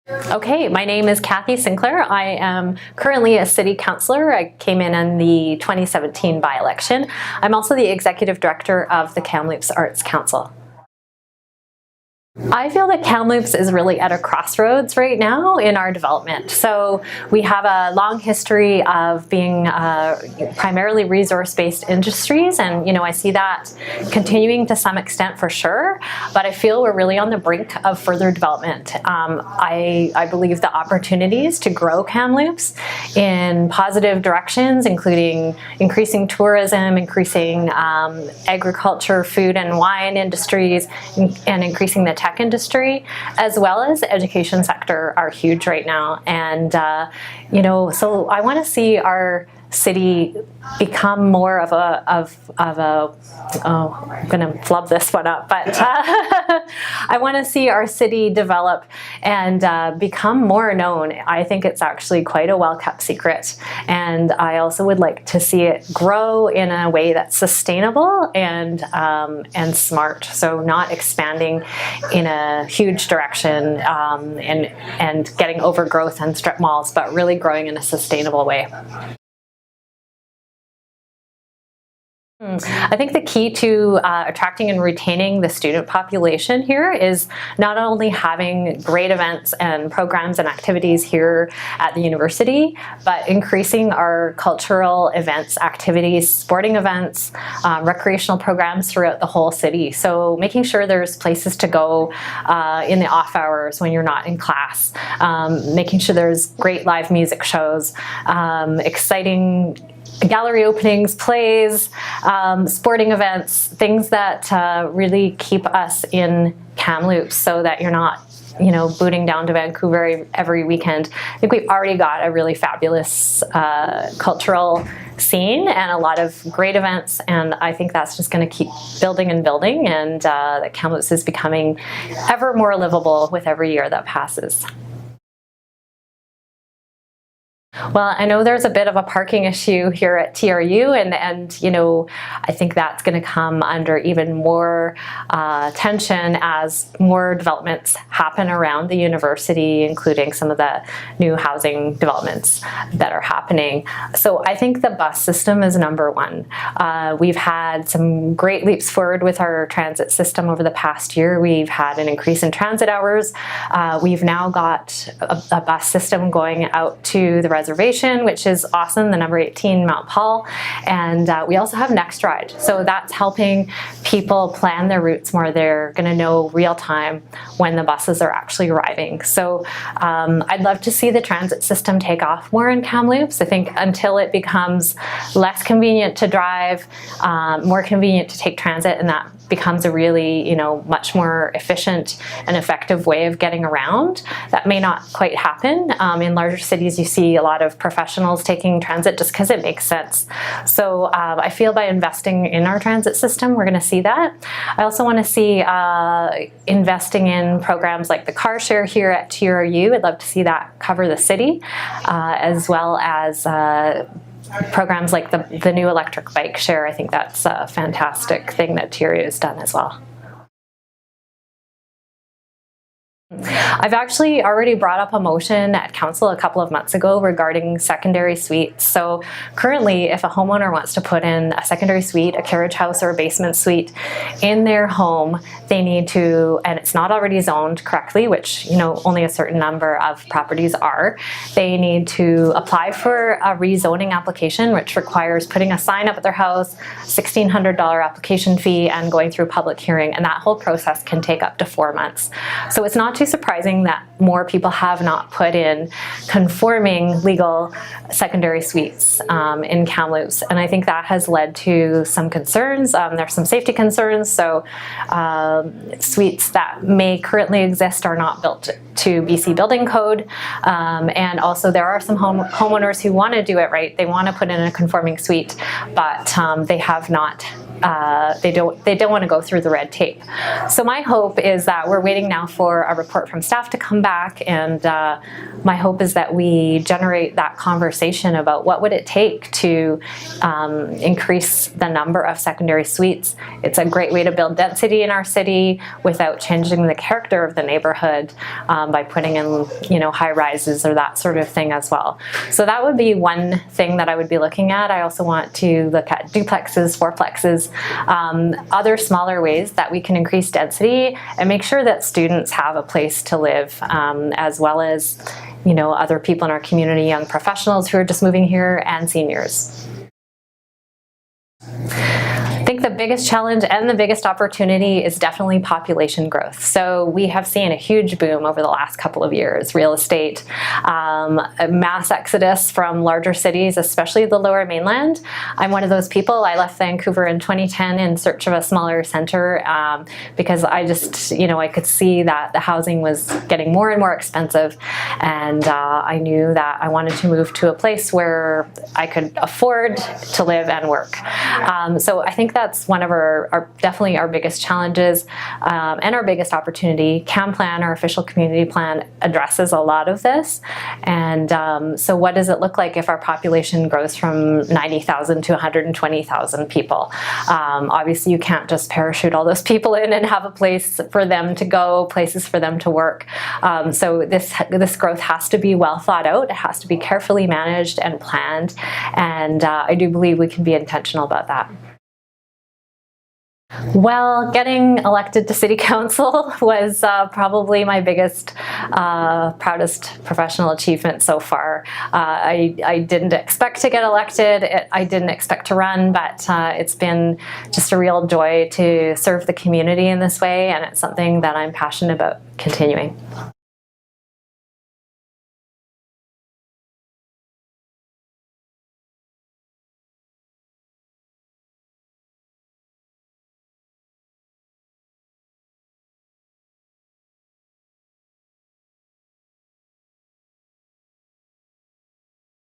Okay, my name is Kathy Sinclair. I am currently a city councillor. I came in the 2017 by-election. I'm also the executive director of the Kamloops Arts Council. I feel that Kamloops is really at a crossroads right now in our development. So we have a long history of being primarily resource-based industries, and I see that continuing to some extent for sure, but I feel we're really on the brink of further development. I believe the opportunities to grow Kamloops in positive directions, including increasing tourism, increasing agriculture, food and wine industries, and increasing the tech industry, as well as the education sector, are huge right now. And so I want to see our city become more of a I'm going to flub this one up, but I want to see our city develop and become more known. I think it's actually quite a well-kept secret, and I also would like to see it grow in a way that's sustainable and smart. So not expanding in a huge direction and getting overgrowth and strip malls, but really growing in a sustainable way. I think the key to attracting and retaining the student population here is not only having great events and programs and activities here at the university, but increasing our cultural events, activities, sporting events, recreational programs throughout the whole city. So making sure there's places to go in the off hours when you're not in class, making sure there's great live music shows, exciting gallery openings, plays, sporting events, things that really keep us in Kamloops so that you're not booting down to Vancouver every weekend. I think we've already got a really fabulous cultural scene and a lot of great events, and I think that's just going to keep building and building, and that Kamloops is becoming ever more livable with every year that passes. Well, I know there's a bit of a parking issue here at TRU, and I think that's going to come under even more tension as more developments happen around the university, including some of the new housing developments that are happening. So I think the bus system is number one. We've had some great leaps forward with our transit system over the past year. We've had an increase in transit hours. We've now got a bus system going out to the reservation, which is awesome, the number 18 Mount Paul, and we also have Next Ride, so that's helping people plan their routes more. They're going to know real time when the buses are actually arriving. So I'd love to see the transit system take off more in Kamloops. I think until it becomes less convenient to drive, more convenient to take transit, and that becomes a really much more efficient and effective way of getting around. That may not quite happen. In larger cities you see a lot of professionals taking transit just because it makes sense. So I feel by investing in our transit system we're going to see that. I also want to see investing in programs like the car share here at TRU. I'd love to see that cover the city, as well as programs like the new electric bike share. I think that's a fantastic thing that TRU has done as well. I've actually already brought up a motion at council a couple of months ago regarding secondary suites. So currently, if a homeowner wants to put in a secondary suite, a carriage house, or a basement suite in their home, they need to, and it's not already zoned correctly, which only a certain number of properties are, they need to apply for a rezoning application, which requires putting a sign up at their house, $1,600 application fee, and going through public hearing, and that whole process can take up to 4 months. So it's not too surprising that more people have not put in conforming legal secondary suites in Kamloops, and I think that has led to some concerns. There's some safety concerns, so suites that may currently exist are not built to BC Building Code, and also there are some homeowners who want to do it right. They want to put in a conforming suite, but they have not they don't want to go through the red tape. So my hope is that we're waiting now for a report from staff to come back, and my hope is that we generate that conversation about what would it take to increase the number of secondary suites. It's a great way to build density in our city without changing the character of the neighborhood by putting in, high rises or that sort of thing as well. So that would be one thing that I would be looking at. I also want to look at duplexes, fourplexes, other smaller ways that we can increase density and make sure that students have a place to live, as well as other people in our community, young professionals who are just moving here, and seniors. I think the biggest challenge and the biggest opportunity is definitely population growth. So we have seen a huge boom over the last couple of years. Real estate, a mass exodus from larger cities, especially the Lower Mainland. I'm one of those people. I left Vancouver in 2010 in search of a smaller center because I just, I could see that the housing was getting more and more expensive, and I knew that I wanted to move to a place where I could afford to live and work. So I think that's one of definitely our biggest challenges and our biggest opportunity. CamPlan, our official community plan, addresses a lot of this. And so what does it look like if our population grows from 90,000 to 120,000 people? Obviously, you can't just parachute all those people in and have a place for them to go, places for them to work. So this growth has to be well thought out. It has to be carefully managed and planned. And I do believe we can be intentional about that. Well, getting elected to City Council was probably my biggest, proudest professional achievement so far. I didn't expect to get elected. I didn't expect to run, but it's been just a real joy to serve the community in this way, and it's something that I'm passionate about continuing.